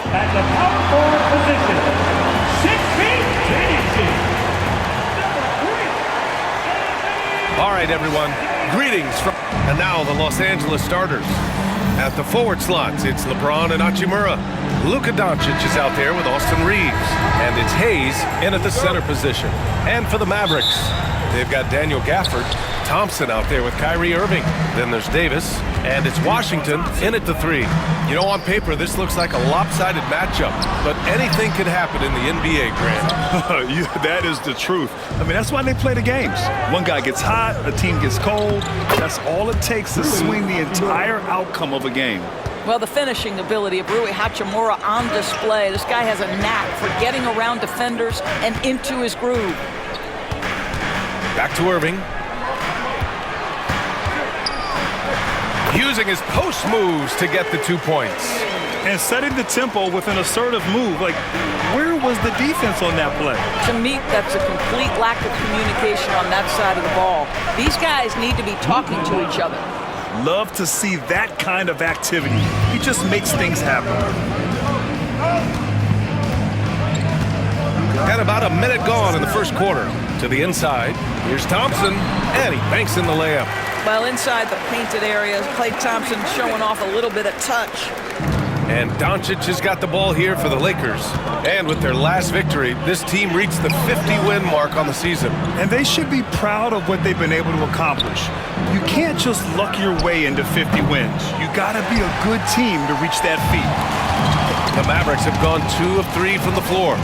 At the power forward position, 6 feet, 10 inches. All right, everyone. Greetings from... And now the Los Angeles starters. At the forward slots, it's LeBron and Hachimura. Luka Doncic is out there with Austin Reeves. And it's Hayes in at the center position. And for the Mavericks, they've got Daniel Gafford, Thompson out there with Kyrie Irving. Then there's Davis, and it's Washington in at the 3. You know, on paper, this looks like a lopsided matchup, but anything can happen in the NBA, Grant. That is the truth. I mean, that's why they play the games. One guy gets hot, a team gets cold. That's all it takes to swing the entire outcome of a game. Well, the finishing ability of Rui Hachimura on display. This guy has a knack for getting around defenders and into his groove. Back to Irving. Using his post moves to get the 2 points. And setting the tempo with an assertive move. Like, where was the defense on that play? To me, that's a complete lack of communication on that side of the ball. These guys need to be talking to each other. Love to see that kind of activity. He just makes things happen. And about a minute gone in the first quarter. To the inside, here's Thompson, and he banks in the layup. Well, inside the painted area, Klay Thompson showing off a little bit of touch. And Doncic has got the ball here for the Lakers. And with their last victory, this team reached the 50-win mark on the season. And they should be proud of what they've been able to accomplish. You can't just luck your way into 50 wins. You gotta be a good team to reach that feat. The Mavericks have gone 2 of 3 from the floor.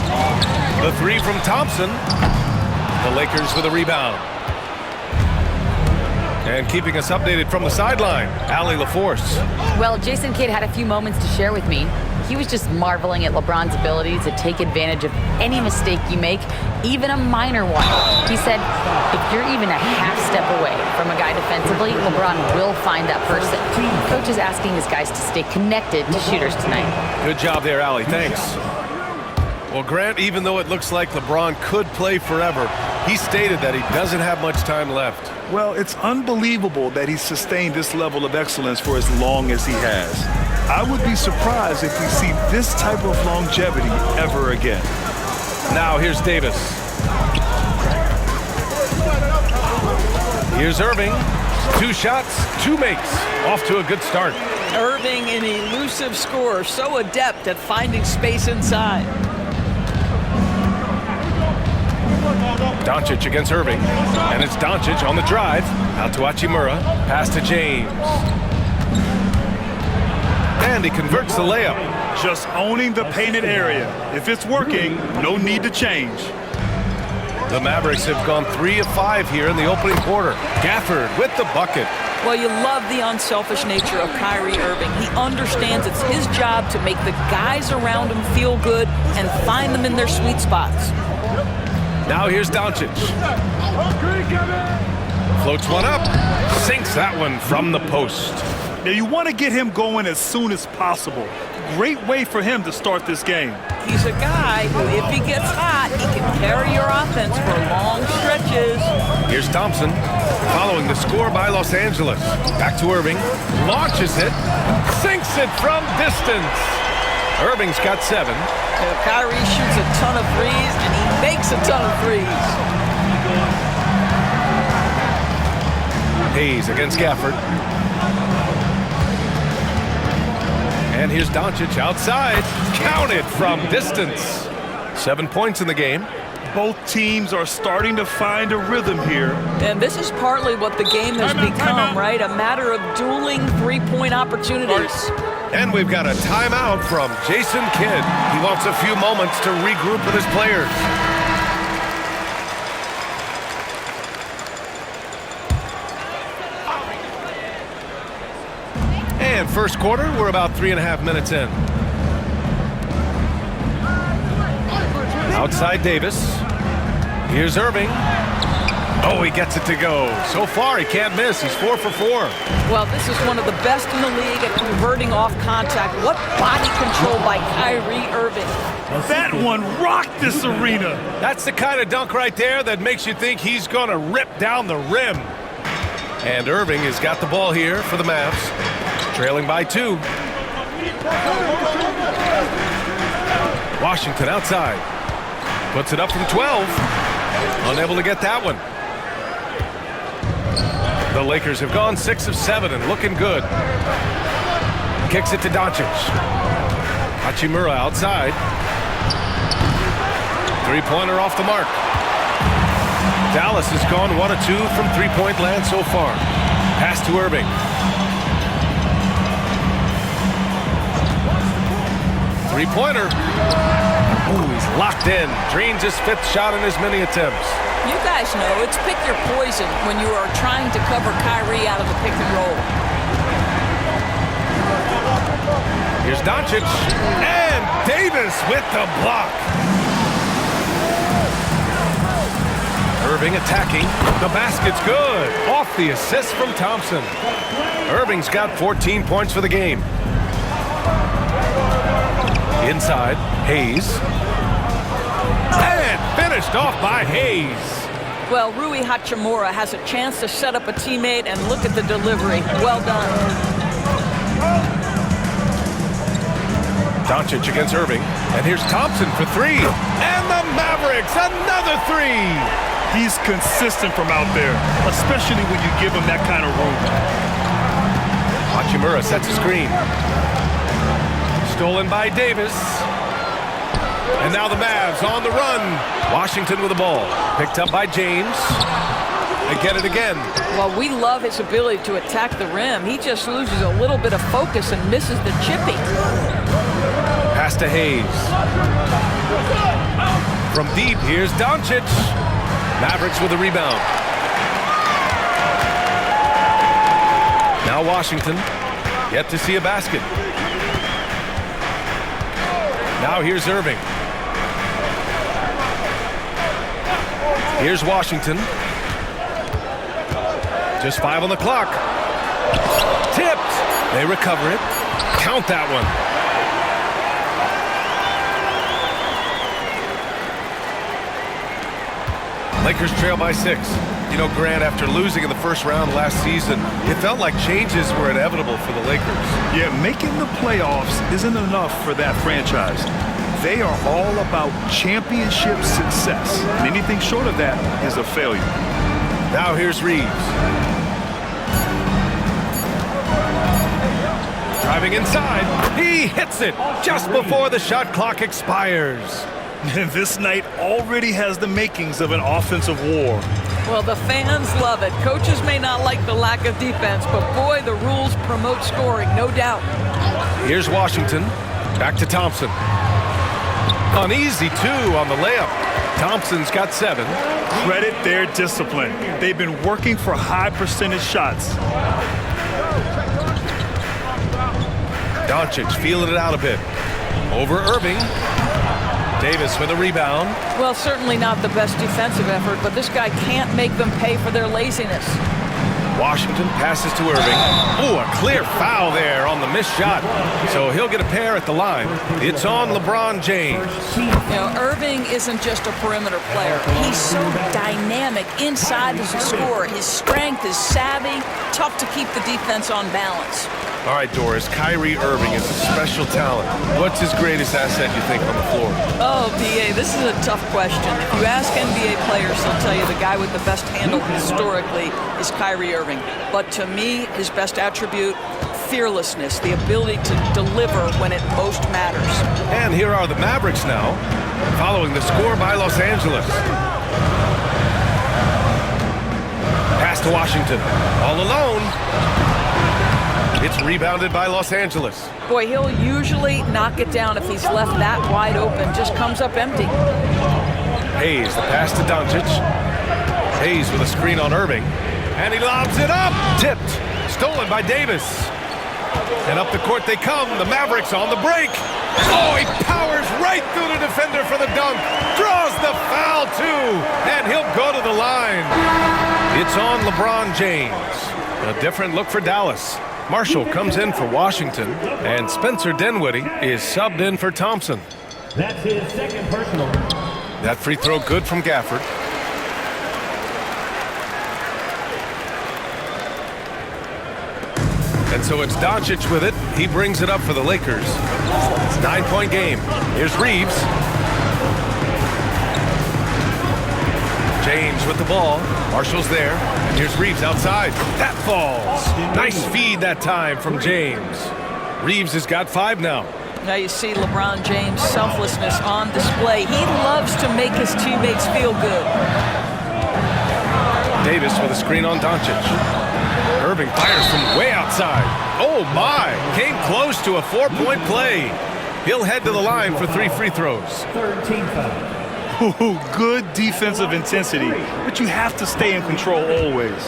The 3 from Thompson. The Lakers with a rebound. And keeping us updated from the sideline, Allie LaForce. Well, Jason Kidd had a few moments to share with me. He was just marveling at LeBron's ability to take advantage of any mistake you make, even a minor one. He said, if you're even a half step away from a guy defensively, LeBron will find that person. Coach is asking his guys to stay connected to shooters tonight. Good job there, Allie. Thanks. Well, Grant, even though it looks like LeBron could play forever, he stated that he doesn't have much time left. Well, it's unbelievable that he's sustained this level of excellence for as long as he has. I would be surprised if we see this type of longevity ever again. Now here's Davis. Here's Irving. 2 shots, 2 makes. Off to a good start. Irving, an elusive scorer, so adept at finding space inside. Doncic against Irving, and it's Doncic on the drive. Out to Hachimura, pass to James. And he converts the layup. Just owning the painted area. If it's working, no need to change. The Mavericks have gone 3 of 5 here in the opening quarter. Gafford with the bucket. Well, you love the unselfish nature of Kyrie Irving. He understands it's his job to make the guys around him feel good and find them in their sweet spots. Now here's Doncic. Floats one up. Sinks that one from the post. Now you want to get him going as soon as possible. Great way for him to start this game. He's a guy who, if he gets hot, he can carry your offense for long stretches. Here's Thompson, following the score by Los Angeles. Back to Irving, launches it, sinks it from distance. Irving's got 7. Kyrie shoots a ton of threes, and he makes a ton of threes. Hayes against Gafford. And here's Doncic outside, counted from distance. 7 points in the game. Both teams are starting to find a rhythm here. And this is partly what the game has become, right? A matter of dueling three-point opportunities. And we've got a timeout from Jason Kidd. He wants a few moments to regroup with his players. And first quarter, we're about 3.5 minutes in. Outside Davis. Here's Irving. Oh, he gets it to go. So far, he can't miss. He's 4 for 4. Well, this is one of the best in the league at converting off contact. What body control by Kyrie Irving. That one rocked this arena. That's the kind of dunk right there that makes you think he's going to rip down the rim. And Irving has got the ball here for the Mavs, trailing by 2. Washington outside. Puts it up from 12. Unable to get that one. The Lakers have gone 6 of 7 and looking good. Kicks it to Doncic. Hachimura outside. Three-pointer off the mark. Dallas has gone 1 of 2 from three-point land so far. Pass to Irving. Three-pointer. Ooh, he's locked in. Drains his 5th shot in as many attempts. You guys know it's pick your poison when you are trying to cover Kyrie out of the pick and roll. Here's Doncic. And Davis with the block. Irving attacking. The basket's good. Off the assist from Thompson. Irving's got 14 points for the game. Inside, Hayes. And finished off by Hayes. Well, Rui Hachimura has a chance to set up a teammate, and look at the delivery. Well done. Doncic against Irving. And here's Thompson for 3. And the Mavericks, another 3. He's consistent from out there, especially when you give him that kind of room. Hachimura sets a screen. Stolen by Davis. And now the Mavs on the run. Washington with the ball. Picked up by James. They get it again. Well, we love his ability to attack the rim. He just loses a little bit of focus and misses the chippy. Pass to Hayes. From deep, here's Doncic. Mavericks with a rebound. Now Washington. Yet to see a basket. Now here's Irving. Here's Washington. Just 5 on the clock. Tipped. They recover it. Count that one. Lakers trail by 6. You know, Grant, after losing in the first round last season, it felt like changes were inevitable for the Lakers. Yeah, making the playoffs isn't enough for that franchise. They are all about championship success. And anything short of that is a failure. Now here's Reeves. Driving inside. He hits it just before the shot clock expires. And this night already has the makings of an offensive war. Well, the fans love it. Coaches may not like the lack of defense, but boy, the rules promote scoring, no doubt. Here's Washington. Back to Thompson. Uneasy, 2 on the layup. Thompson's got 7. Credit their discipline. They've been working for high percentage shots. Doncic feeling it out a bit. Over Irving. Davis with a rebound. Well, certainly not the best defensive effort, but this guy can't make them pay for their laziness. Washington passes to Irving. Ooh, a clear foul there on the missed shot. So he'll get a pair at the line. It's on LeBron James. You know, Irving isn't just a perimeter player. He's so dynamic inside as a scorer. His strength is savvy, tough to keep the defense on balance. All right, Doris, Kyrie Irving is a special talent. What's his greatest asset, you think, on the floor? Oh, B.A., this is a tough question. If you ask NBA players, they'll tell you the guy with the best handle historically is Kyrie Irving. But to me, his best attribute, fearlessness, the ability to deliver when it most matters. And here are the Mavericks now, following the score by Los Angeles. Pass to Washington, all alone. It's rebounded by Los Angeles. Boy, he'll usually knock it down if he's left that wide open. Just comes up empty. Hayes, the pass to Doncic. Hayes with a screen on Irving. And he lobs it up. Tipped. Stolen by Davis. And up the court they come. The Mavericks on the break. Oh, he powers right through the defender for the dunk. Draws the foul, too. And he'll go to the line. It's on LeBron James. A different look for Dallas. Marshall comes in for Washington, and Spencer Dinwiddie is subbed in for Thompson. That's his second personal. That free throw good from Gafford. And so it's Doncic with it. He brings it up for the Lakers. 9-point game. Here's Reeves. James with the ball. Marshall's there. And here's Reeves outside. That falls. Nice feed that time from James. Reeves has got 5 now. Now you see LeBron James' selflessness on display. He loves to make his teammates feel good. Davis with a screen on Doncic. Irving fires from way outside. Oh my! Came close to a 4-point play. He'll head to the line for 3 free throws. 13 foul. Ooh, good defensive intensity, but you have to stay in control always.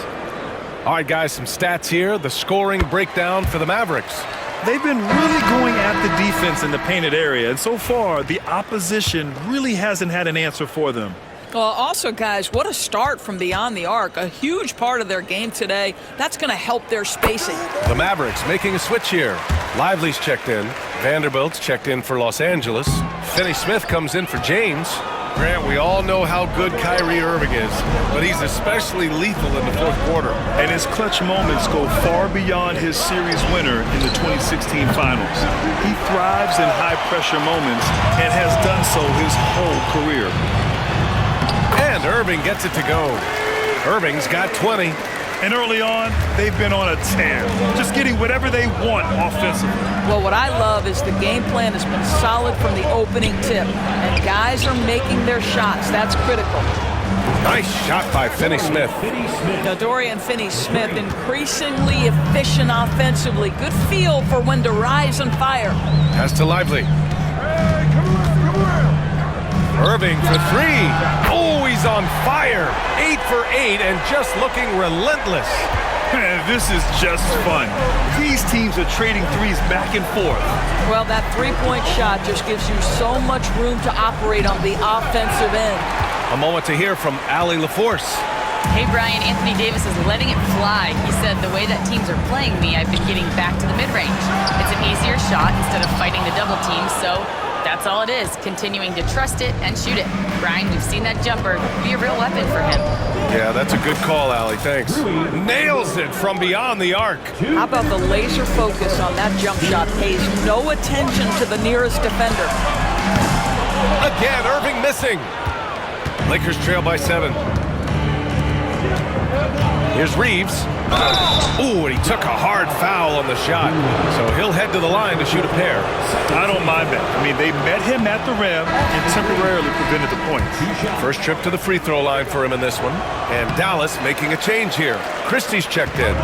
All right, guys, some stats here. The scoring breakdown for the Mavericks. They've been really going at the defense in the painted area, and so far, the opposition really hasn't had an answer for them. Well, also, guys, what a start from beyond the arc. A huge part of their game today. That's going to help their spacing. The Mavericks making a switch here. Lively's checked in. Vanderbilt's checked in for Los Angeles. Finney-Smith comes in for James. Grant, we all know how good Kyrie Irving is, but he's especially lethal in the fourth quarter. And his clutch moments go far beyond his series winner in the 2016 finals. He thrives in high-pressure moments and has done so his whole career. And Irving gets it to go. Irving's got 20. And early on, they've been on a tear, just getting whatever they want offensively. Well, what I love is the game plan has been solid from the opening tip, and guys are making their shots. That's critical. Nice shot by Finney-Smith. Now, Dorian Finney-Smith increasingly efficient offensively. Good feel for when to rise and fire. Pass to Lively. Irving for 3. Oh, he's on fire. 8 for 8 and just looking relentless. Man, this is just fun. These teams are trading threes back and forth. Well, that three-point shot just gives you so much room to operate on the offensive end. A moment to hear from Allie LaForce. Hey, Brian, Anthony Davis is letting it fly. He said, the way that teams are playing me, I've been getting back to the mid-range. It's an easier shot instead of fighting the double team, so that's all it is, continuing to trust it and shoot it. Brian, we've seen that jumper be a real weapon for him. Yeah, that's a good call, Allie. Thanks. Nails it from beyond the arc. How about the laser focus on that jump shot? Pays no attention to the nearest defender. Again, Irving missing. Lakers trail by 7. Here's Reeves. Ooh, and he took a hard foul on the shot. So he'll head to the line to shoot a pair. I don't mind that. I mean, they met him at the rim and temporarily prevented the points. First trip to the free throw line for him in this one. And Dallas making a change here. Christie's checked in.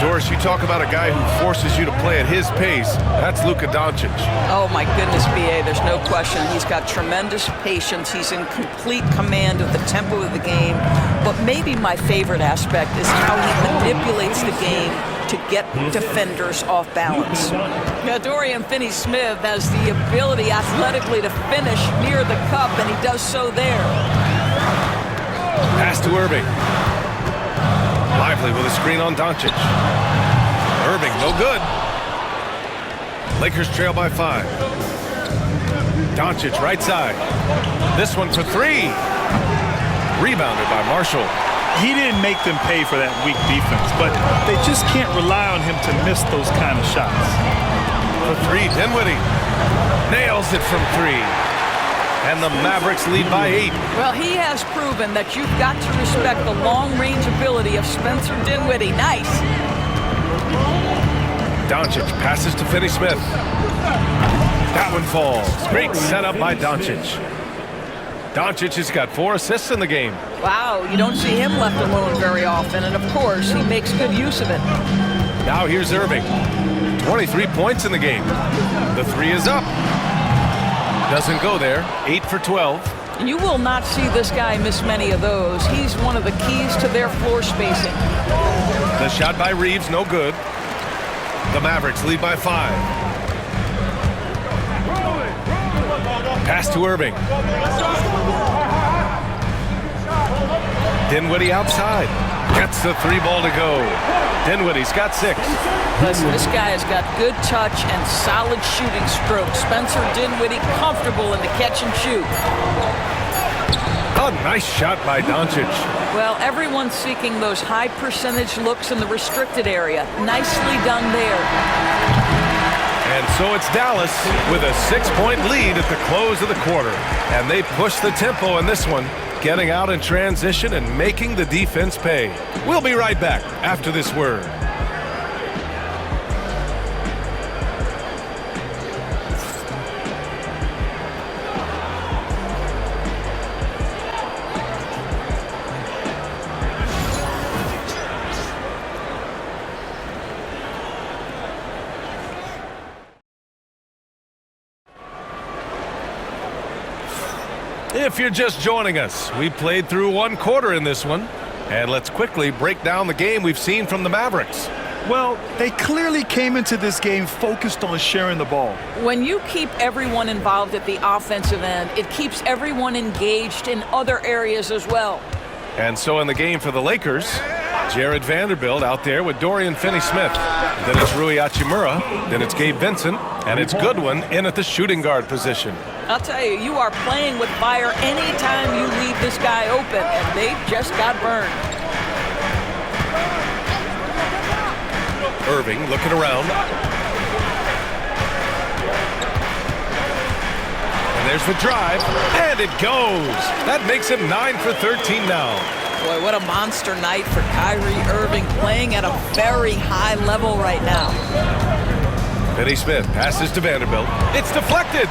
Doris, you talk about a guy who forces you to play at his pace. That's Luka Doncic. Oh, my goodness, B.A., there's no question. He's got tremendous patience. He's in complete command of the tempo of the game. But maybe my favorite aspect is how he manipulates the game to get defenders off balance. Now, Dorian Finney-Smith has the ability athletically to finish near the cup, and he does so there. Pass to Irving. Lively with a screen on Doncic. Irving, no good. Lakers trail by 5. Doncic, right side. This one for 3. Rebounded by Marshall. He didn't make them pay for that weak defense, but they just can't rely on him to miss those kind of shots. For 3, Dinwiddie. Nails it from 3. And the Mavericks lead by 8. Well, he has proven that you've got to respect the long-range ability of Spencer Dinwiddie. Nice. Doncic passes to Finney-Smith. That one falls. Great setup by Doncic. Doncic has got 4 assists in the game. Wow, you don't see him left alone very often, and of course, he makes good use of it. Now here's Irving. 23 points in the game. The 3 is up. Doesn't go there. 8 for 12. You will not see this guy miss many of those. He's one of the keys to their floor spacing. The shot by Reeves, no good. The Mavericks lead by 5. Pass to Irving. Dinwiddie outside. Gets the 3 ball to go. Dinwiddie's got 6. Listen, this guy has got good touch and solid shooting stroke. Spencer Dinwiddie comfortable in the catch and shoot. A nice shot by Doncic. Well, everyone's seeking those high percentage looks in the restricted area. Nicely done there. And so it's Dallas with a 6-point lead at the close of the quarter. And they push the tempo in this one, getting out in transition and making the defense pay. We'll be right back after this word. If you're just joining us, we played through one quarter in this one. And let's quickly break down the game we've seen from the Mavericks. Well, they clearly came into this game focused on sharing the ball. When you keep everyone involved at the offensive end, it keeps everyone engaged in other areas as well. And so in the game for the Lakers, Jared Vanderbilt out there with Dorian Finney-Smith. Then it's Rui Hachimura. Then it's Gabe Vincent. And it's Goodwin in at the shooting guard position. I'll tell you, you are playing with fire anytime you leave this guy open, and they just got burned. Irving looking around. And there's the drive. And it goes. That makes him 9 for 13 now. Boy, what a monster night for Kyrie Irving, playing at a very high level right now. Finney-Smith passes to Vanderbilt. It's deflected.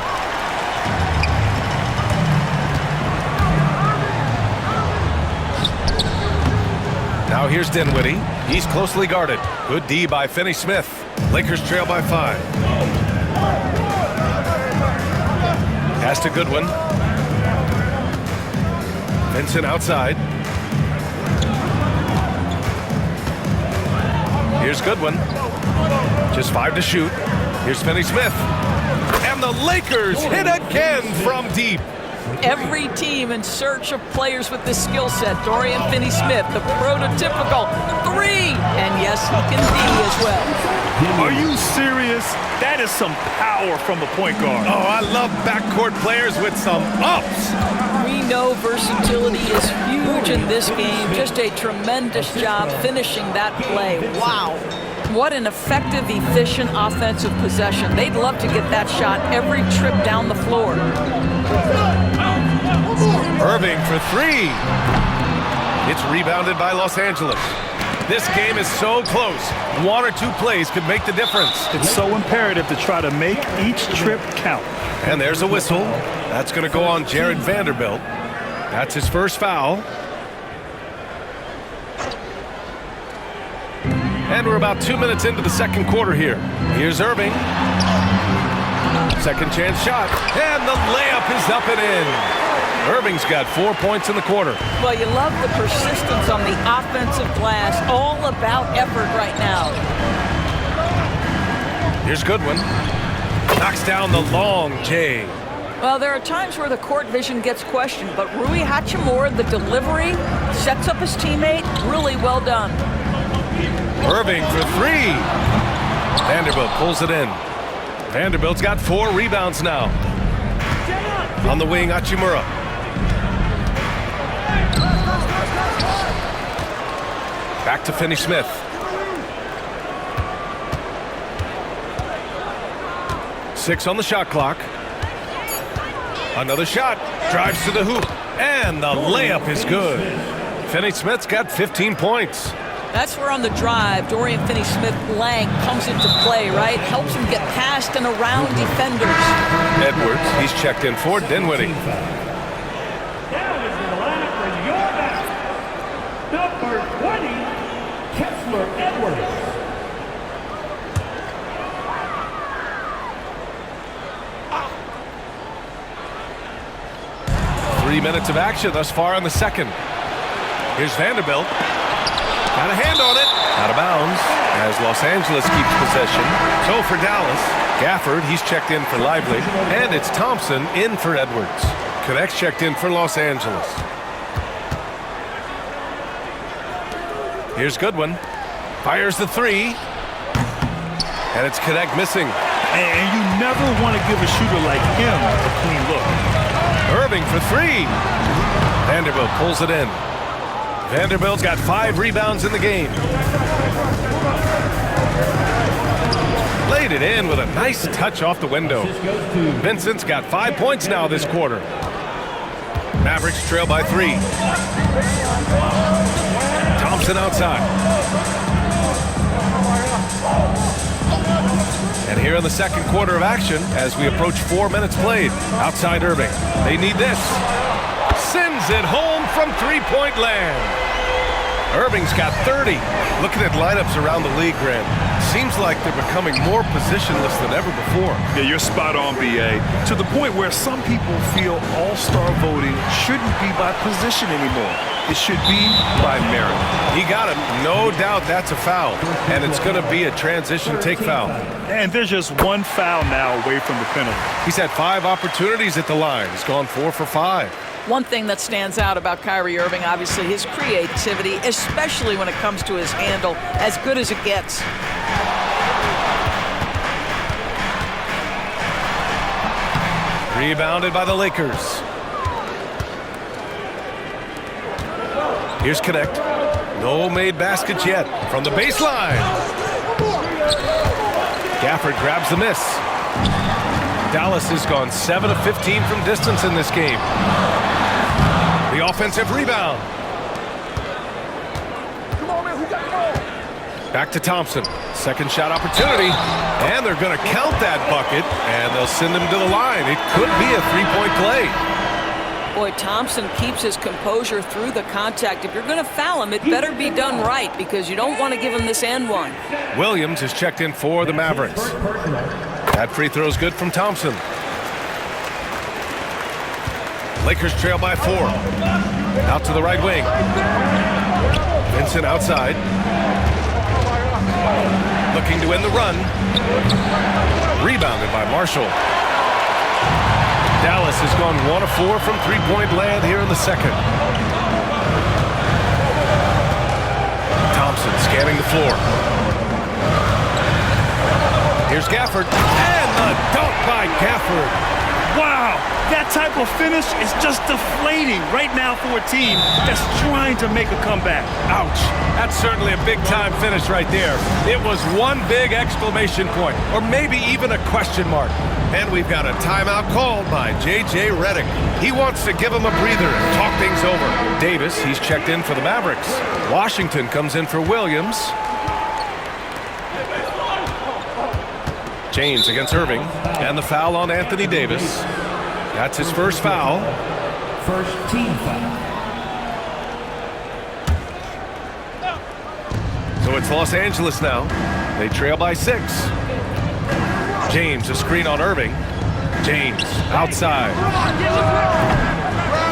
Now here's Dinwiddie. He's closely guarded. Good D by Finney-Smith. Lakers trail by 5. Pass to Goodwin. Vincent outside. Here's Goodwin. Just 5 to shoot. Here's Finney-Smith. And the Lakers hit again from deep. Every team in search of players with this skill set. Dorian Finney-Smith, the prototypical 3. And yes, he can D as well. Are you serious? That is some power from a point guard. Oh, I love backcourt players with some ups. We know versatility is huge in this game. Just a tremendous job finishing that play. Wow. What an effective, efficient offensive possession. They'd love to get that shot every trip down the floor. Irving for 3. It's rebounded by Los Angeles. This game is so close. 1 or 2 plays could make the difference. It's so imperative to try to make each trip count. And there's a whistle. That's going to go on Jared Vanderbilt. That's his first foul. And we're about 2 minutes into the second quarter here. Here's Irving. Second chance shot. And the layup is up and in. Irving's got 4 points in the quarter. Well, you love the persistence on the offensive glass. All about effort right now. Here's Goodwin. Knocks down the long J. Well, there are times where the court vision gets questioned, but Rui Hachimura, the delivery, sets up his teammate. Really well done. Irving for 3. Vanderbilt pulls it in. Vanderbilt's got 4 rebounds now. On the wing, Hachimura. Back to Finney-Smith. Six on the shot clock. Another shot. Drives to the hoop. And the layup is good. Finney-Smith's got 15 points. That's where on the drive, Dorian Finney-Smith length comes into play, right? Helps him get past and around defenders. Edwards, he's checked in for Dinwiddie. Down into the lineup for your back. Number 20, Kessler Edwards. Three minutes of action thus far in the second. Here's Vanderbilt. Got a hand on it. Out of bounds as Los Angeles keeps possession. So for Dallas, Gafford, he's checked in for Lively. And it's Thompson in for Edwards. Connect's checked in for Los Angeles. Here's Goodwin. Fires the 3. And it's Connect missing. And you never want to give a shooter like him a clean look. Irving for 3. Vanderbilt pulls it in. Vanderbilt's got 5 rebounds in the game. Laid it in with a nice touch off the window. Vincent's got 5 points now this quarter. Mavericks trail by 3. Thompson outside. And here in the second quarter of action, as we approach 4 minutes played, outside Irving. They need this. Sends it home from three-point land. Irving's got 30. Looking at lineups around the league, Grant, seems like they're becoming more positionless than ever before. Yeah, you're spot on, B.A. To the point where some people feel all-star voting shouldn't be by position anymore. It should be by merit. He got him. No doubt that's a foul. And it's going to be a transition take foul. And there's just one foul now away from the penalty. He's had 5 opportunities at the line. He's gone 4 for 5. One thing that stands out about Kyrie Irving, obviously, his creativity, especially when it comes to his handle, as good as it gets. Rebounded by the Lakers. Here's Connect. No made baskets yet from the baseline. Gafford grabs the miss. Dallas has gone 7 of 15 from distance in this game. The offensive rebound. Back to Thompson. Second shot opportunity. And they're going to count that bucket, and they'll send him to the line. It could be a 3-point play. Boy, Thompson keeps his composure through the contact. If you're going to foul him, it better be done right, because you don't want to give him this and one. Williams is checked in for the Mavericks. That free throw is good from Thompson. Lakers trail by 4. Out to the right wing. Vincent outside. Looking to end the run. Rebounded by Marshall. Dallas has gone 1 of 4 from three-point land here in the second. Thompson scanning the floor. Here's Gafford. And the dunk by Gafford. Wow, that type of finish is just deflating right now for a team that's trying to make a comeback. Ouch. That's certainly a big-time finish right there. It was one big exclamation point, or maybe even a question mark. And we've got a timeout called by J.J. Redick. He wants to give him a breather and talk things over. Davis, he's checked in for the Mavericks. Washington comes in for Williams. James against Irving. And the foul on Anthony Davis. That's his first foul. First team foul. So it's Los Angeles now. They trail by 6. James, a screen on Irving. James, outside.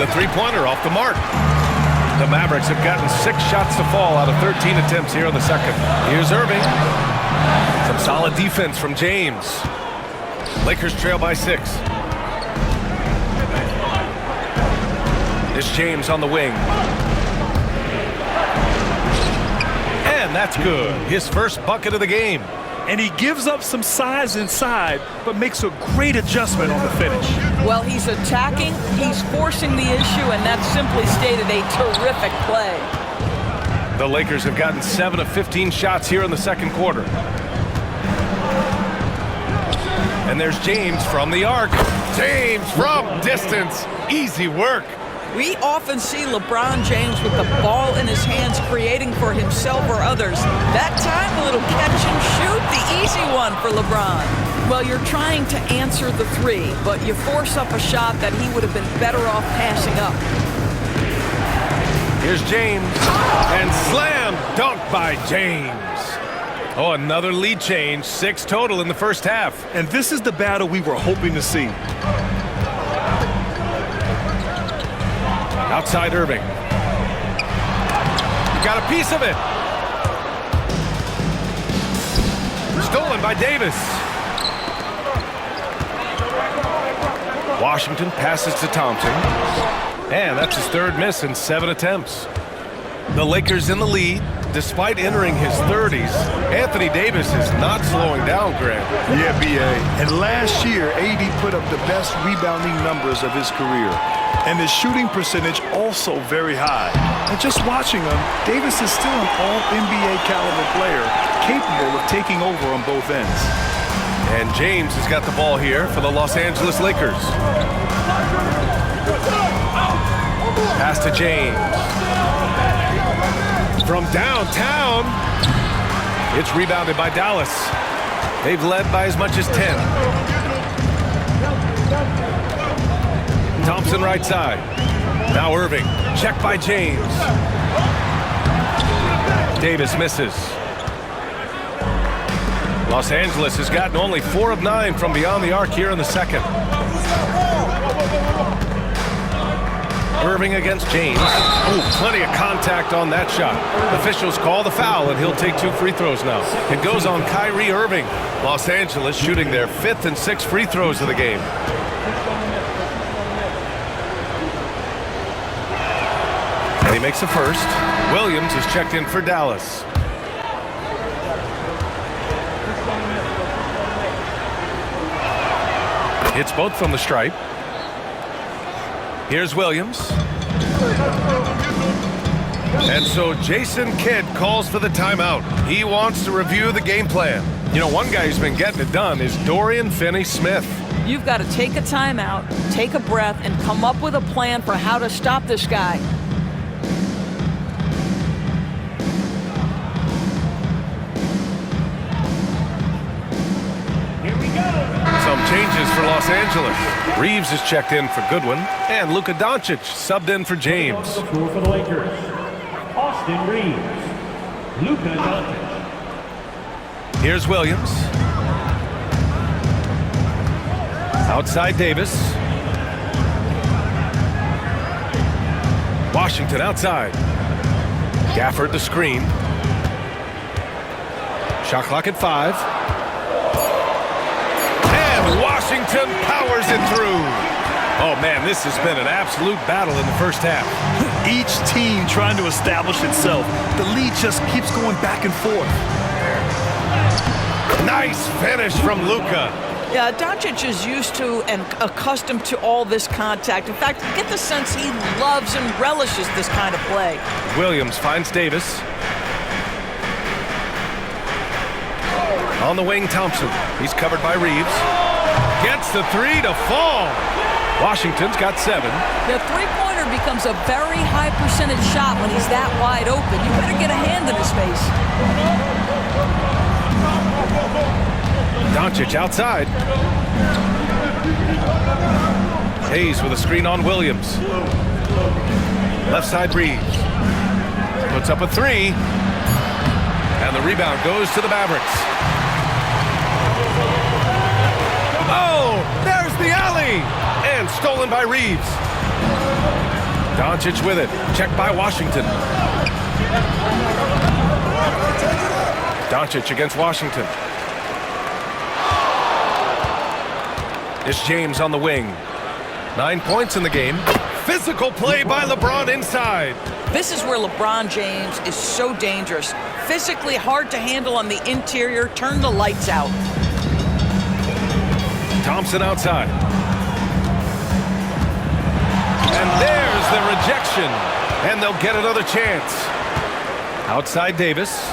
The three-pointer off the mark. The Mavericks have gotten 6 shots to fall out of 13 attempts here in the second. Here's Irving. Some solid defense from James. Lakers trail by 6. It's James on the wing. And that's good. His first bucket of the game. And he gives up some size inside, but makes a great adjustment on the finish. Well, he's attacking, he's forcing the issue, and that's simply stated a terrific play. The Lakers have gotten 7 of 15 shots here in the second quarter. And there's James from the arc. James from distance. Easy work. We often see LeBron James with the ball in his hands creating for himself or others. That time, a little catch and shoot, the easy one for LeBron. Well, you're trying to answer the 3, but you force up a shot that he would have been better off passing up. Here's James. And slam dunk by James. Oh, another lead change. 6 total in the first half. And this is the battle we were hoping to see. Outside Irving. Got a piece of it. Stolen by Davis. Washington passes to Thompson. And that's his 3rd miss in 7 attempts. The Lakers in the lead. despite entering his 30s, Anthony Davis is not slowing down, Grant. Yeah, B.A. And last year, AD put up the best rebounding numbers of his career. And his shooting percentage also very high. And just watching him, Davis is still an all-NBA caliber player, capable of taking over on both ends. And James has got the ball here for the Los Angeles Lakers. Pass to James. From downtown, it's rebounded by Dallas. They've led by as much as 10. Thompson right side. Now Irving. Check by James. Davis misses. Los Angeles has gotten only 4 of 9 from beyond the arc here in the second. Irving against James. Oh, plenty of contact on that shot. Officials call the foul, and he'll take 2 free throws now. It goes on Kyrie Irving. Los Angeles shooting their 5th and 6th free throws of the game. And he makes the first. Williams is checked in for Dallas. Hits both from the stripe. Here's Williams. And so Jason Kidd calls for the timeout. He wants to review the game plan. You know, one guy who's been getting it done is Dorian Finney-Smith. You've got to take a timeout, take a breath, and come up with a plan for how to stop this guy. Here we go. Some changes for Los Angeles. Reeves is checked in for Goodwin, and Luka Doncic subbed in for James. Score for the Lakers. Austin Reeves. Luka Doncic. Here's Williams. Outside Davis. Washington outside. Gafford the screen. Shot clock at 5. And Washington powers it through. Oh, man, this has been an absolute battle in the first half. Each team trying to establish itself. The lead just keeps going back and forth. Nice finish from Luka. Yeah, Doncic is used to and accustomed to all this contact. In fact, you get the sense he loves and relishes this kind of play. Williams finds Davis. On the wing, Thompson. He's covered by Reeves. Gets the 3 to fall. Washington's got 7. The three-pointer becomes a very high percentage shot when he's that wide open. You better get a hand in his face. Doncic outside. Hayes with a screen on Williams. Left side Reeves. Puts up a 3. And the rebound goes to the Mavericks. Oh, there's the alley. And stolen by Reeves. Doncic with it. Checked by Washington. Doncic against Washington. It's James on the wing. 9 points in the game. Physical play by LeBron inside. This is where LeBron James is so dangerous. Physically hard to handle on the interior. Turn the lights out. Thompson outside. And there's the rejection. And they'll get another chance. Outside Davis.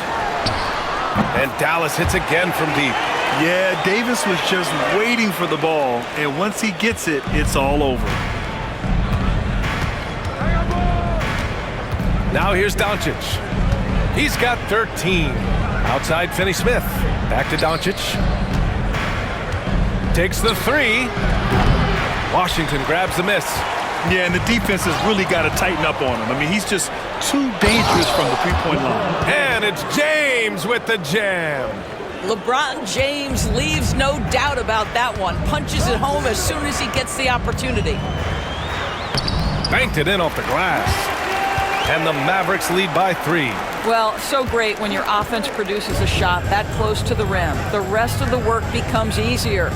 And Dallas hits again from deep. Yeah, Davis was just waiting for the ball, and once he gets it, it's all over. Now here's Doncic. He's got 13. Outside Finney-Smith. Back to Doncic. Takes the 3. Washington grabs the miss. Yeah, and the defense has really got to tighten up on him. I mean, he's just too dangerous from the three-point line. And it's James with the jam. LeBron James leaves no doubt about that one. Punches it home as soon as he gets the opportunity. Banked it in off the glass. And the Mavericks lead by 3. Well, so great when your offense produces a shot that close to the rim. The rest of the work becomes easier.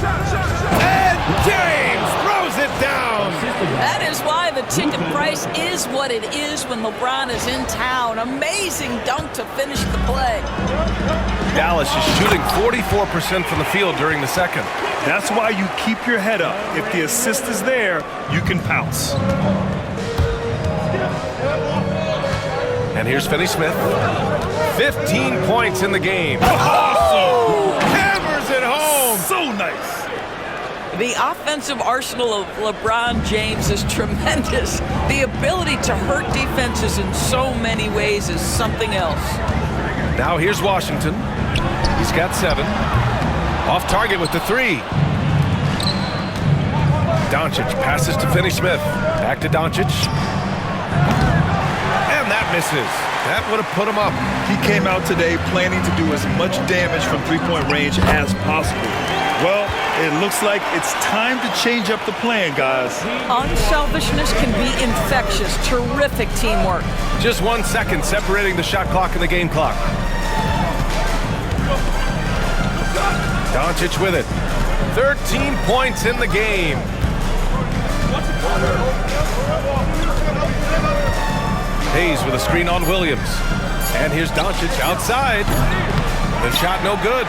And James throws it down. That is why the the ticket price is what it is when LeBron is in town. Amazing dunk to finish the play. Dallas is shooting 44% from the field during the second. That's why you keep your head up. If the assist is there, you can pounce. And here's Finney-Smith. 15 points in the game. Awesome! Hammers it home! So nice. The offensive arsenal of LeBron James is tremendous. The ability to hurt defenses in so many ways is something else. Now here's Washington. He's got 7. Off target with the 3. Doncic passes to Finney-Smith. Back to Doncic. And that misses. That would have put him up. He came out today planning to do as much damage from three-point range as possible. Well, it looks like it's time to change up the plan, guys. Unselfishness can be infectious. Terrific teamwork. Just 1 second separating the shot clock and the game clock. Doncic with it. 13 points in the game. Hayes with a screen on Williams. And here's Doncic outside. The shot no good.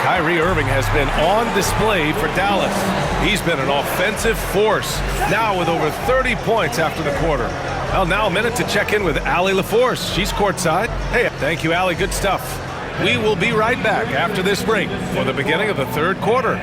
Kyrie Irving has been on display for Dallas. He's been an offensive force, now with over 30 points after the quarter. Well, now a minute to check in with Allie LaForce. She's courtside. Hey, thank you, Allie. Good stuff. We will be right back after this break for the beginning of the third quarter.